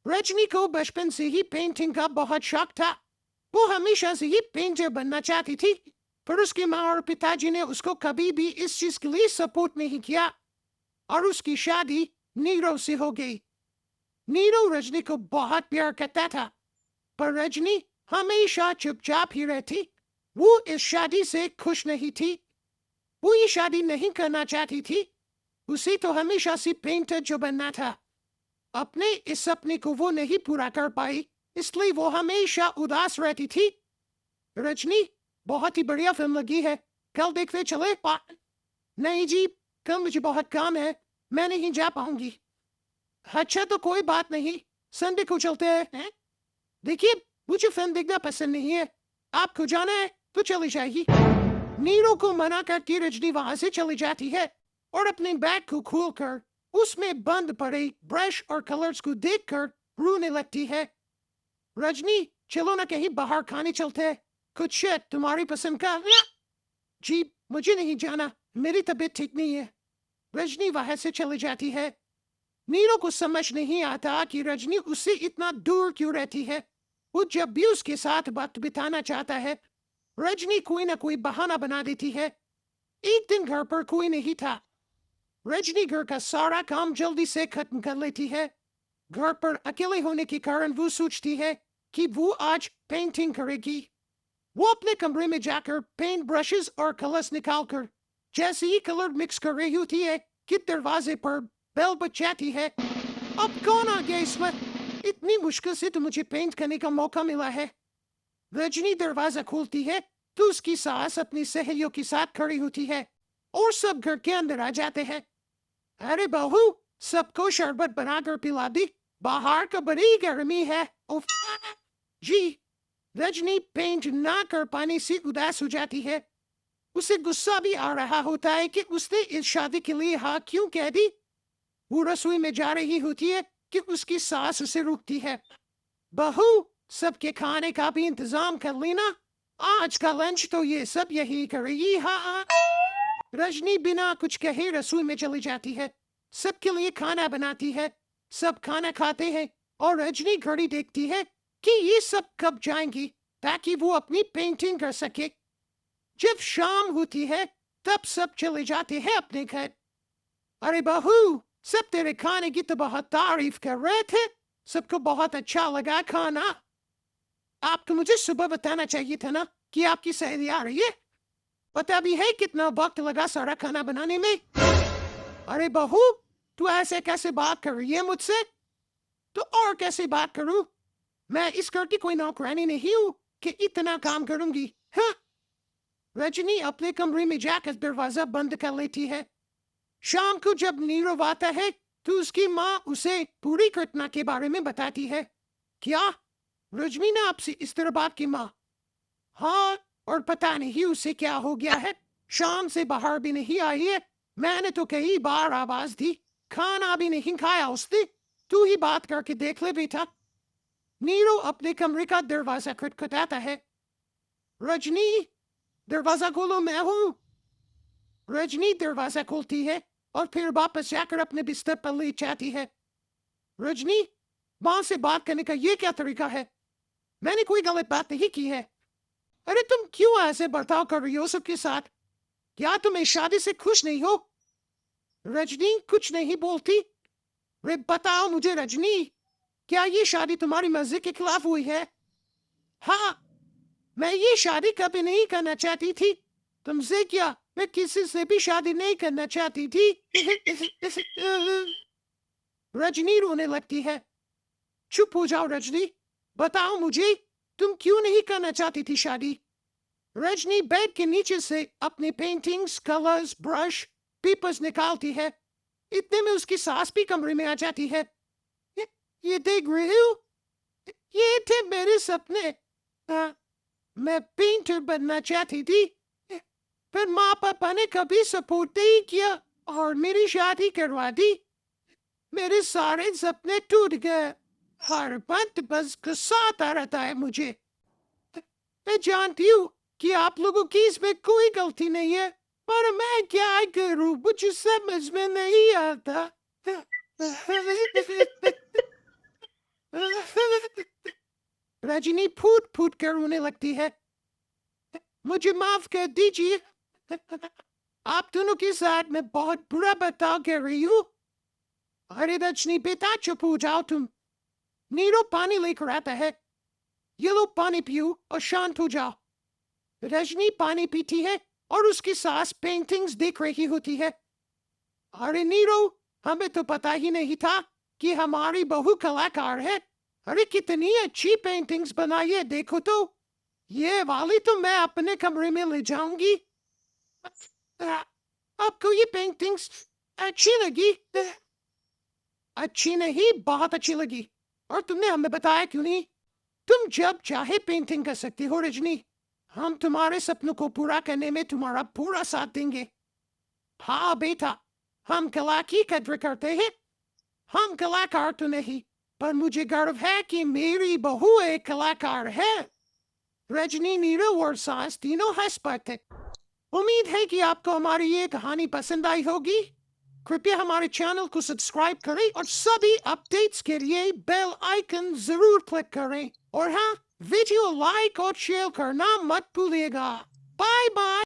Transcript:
रजनी को बचपन से ही पेंटिंग का बहुत शौक था। वो हमेशा से ही पेंटर बनना चाहती थी, पर उसकी माँ और पिताजी ने उसको कभी भी इस चीज के लिए सपोर्ट नहीं किया और उसकी शादी नीरव से हो गई। नीरव रजनी को बहुत प्यार करता था, पर रजनी हमेशा चुपचाप ही रहती। वो इस शादी से खुश नहीं थी। वो ये शादी नहीं करना चाहती थी। उसे तो हमेशा से पेंटर जो बनना था। अपने इस सपने को वो नहीं पूरा कर पाई, इसलिए वो हमेशा उदास रहती थी। रजनी, बहुत ही बढ़िया फिल्म लगी है, कल देखने चले? नहीं जी, कल मुझे बहुत काम है, मैं नहीं जा पाऊंगी। अच्छा तो कोई बात नहीं, संडे को चलते हैं। देखिए, मुझे फिल्म देखना पसंद नहीं है। आपको जाना है तो चली जाएगी। नीरो को मना करके रजनी वहां से चली जाती है और अपने बैग को खोलकर उसमें बंद पड़े ब्रश और कलर्स को देखकर रोने लगती है। रजनी, चलो ना कहीं बाहर खाने चलते हैं, कुछ तुम्हारी पसंद का। जी, मुझे नहीं जाना, मेरी तबीयत ठीक नहीं है। रजनी वहां से चली जाती है। नीरो को समझ नहीं आता कि रजनी उससे इतना दूर क्यों रहती है। वो जब भी उसके साथ वक्त बिताना चाहता है, रजनी कोई ना कोई बहाना बना देती है। एक दिन घर पर कोई नहीं था। रजनी घर का सारा काम जल्दी से खत्म कर लेती है। घर पर अकेले होने के कारण वो सोचती है कि वो आज पेंटिंग करेगी। वो अपने कमरे में जाकर पेंट ब्रशेस और कलर्स निकालकर जैसे ही कलर मिक्स कर रही होती है कि दरवाजे पर बेल बजाती है। अब कौन आ गया इस वक्त? इतनी मुश्किल से तो मुझे पेंट करने का मौका मिला है। रजनी दरवाजा खोलती है तो उसकी सास अपनी सहेलियों के साथ खड़ी होती है और सब घर के अंदर आ जाते हैं। अरे बहू, सबको शरबत बनाकर पिला दी, बाहर का बड़ी गर्मी है। उफ। जी। रजनी पेंट ना कर पाने से उदास हो जाती है। उसे गुस्सा भी आ रहा होता है कि उसने इस शादी के लिए हाँ क्यों कह दी। वो रसोई में जा रही होती है कि उसकी सास उसे रोकती है। बहू, सबके खाने का भी इंतजाम कर लेना, आज का लंच तो ये सब यही करेगी। हाँ। रजनी बिना कुछ कहे रसोई में चली जाती है, सबके लिए खाना बनाती है। सब खाना खाते हैं और रजनी घड़ी देखती है कि ये सब कब जाएंगी ताकि वो अपनी पेंटिंग कर सके। जब शाम होती है तब सब चले जाते हैं अपने घर। अरे बहू, सब तेरे खाने की तो बहुत तारीफ कर रहे थे, सबको बहुत अच्छा लगा खाना। आपको मुझे सुबह बताना चाहिए था ना कि आपकी सहेली आ रही है। पता भी है कितना वक्त लगा सारा खाना बनाने में। अरे बहू, तू ऐसे कैसे बात कर रही है मुझसे? तो और कैसे बात करूं? मैं इस घर की कोई नौकरानी नहीं हूं कि इतना काम करूंगी। हाँ। रजनी अपने कमरे में जाकर दरवाजा बंद कर लेती है। शाम को जब नीरव आता है तो उसकी माँ उसे पूरी घटना के बारे में बताती है। क्या रजनी ने आपसे इस तरह बात की? माँ, हाँ, और पता नहीं उसे क्या हो गया है, शाम से बाहर भी नहीं आई है। मैंने तो कई बार आवाज दी, खाना भी नहीं खाया उसने। तू ही बात करके देख ले बेटा। नीरू अपने कमरे का दरवाजा खटखटाता है। रजनी, दरवाजा खोलो, मैं हूं। रजनी दरवाजा खोलती है और फिर वापस जाकर अपने बिस्तर पर लेट जाती है। रजनी, माँ से बात करने का ये क्या तरीका है? मैंने कोई गलत बात नहीं की है। अरे तुम क्यों ऐसे बर्ताव कर रही हो सबके साथ? क्या तुम इस शादी से खुश नहीं हो? रजनी कुछ नहीं बोलती। रे बताओ मुझे रजनी, क्या ये शादी तुम्हारी मर्जी के खिलाफ हुई है? हाँ, मैं ये शादी कभी नहीं करना चाहती थी। तुमसे क्या, मैं किसी से भी शादी नहीं करना चाहती थी। रजनी रोने लगती है। चुप हो जाओ रजनी, बताओ मुझे, तुम क्यों नहीं करना चाहती थी शादी? रजनी बेड के नीचे से अपने पेंटिंग्स, कलर्स, ब्रश, पेपर्स निकालती है। इतने में उसकी सास भी कमरे में आ जाती है। ये देख रहे हो, ये थे मेरे सपने। मैं पेंटर बनना चाहती थी, पर माँ पापा ने कभी सपोर्ट नहीं किया और मेरी शादी करवा दी। मेरे सारे सपने टूट गए। हर वक्त बस गुस्सा आता रहता है मुझे। मैं जानती हूँ कि आप लोगों की इसमें कोई गलती नहीं है, पर मैं क्या करूँ, मुझे समझ में नहीं आता। रजनी फूट फूट कर रोने लगती है। मुझे माफ कर दीजिए, आप दोनों के साथ मैं बहुत बुरा बर्ताव कर रही हूँ। अरे रजनी बेटा चुप हो जाओ तुम। नीरो पानी लेकर आता है, ये लो पानी पियो और शांत हो जाओ। रजनी पानी पीती है और उसकी सास पेंटिंग्स देख रही होती है। अरे नीरो, हमें तो पता ही नहीं था कि हमारी बहू कलाकार है। अरे कितनी अच्छी पेंटिंग्स बनाई है, देखो तो। ये वाली तो मैं अपने कमरे में ले जाऊंगी। आपको ये पेंटिंग्स अच्छी लगी? अच्छी नहीं, बहुत अच्छी लगी। और तुमने हमें बताया क्यों नहीं? तुम जब चाहे पेंटिंग कर सकती हो रजनी। हम तुम्हारे सपनों को पूरा करने में तुम्हारा पूरा साथ देंगे। हाँ बेटा, हम कला की कद्र करते हैं। हम कलाकार तो नहीं, पर मुझे गर्व है कि मेरी बहू एक कलाकार है। रजनी, नीरव और सास तीनों हंस पड़ते। उम्मीद है कि आपको हमारी ये कहानी पसंद आई होगी। कृपया हमारे चैनल को सब्सक्राइब करें और सभी अपडेट्स के लिए बेल आइकन जरूर क्लिक करें। और हाँ, वीडियो लाइक और शेयर करना मत भूलिएगा। Bye bye.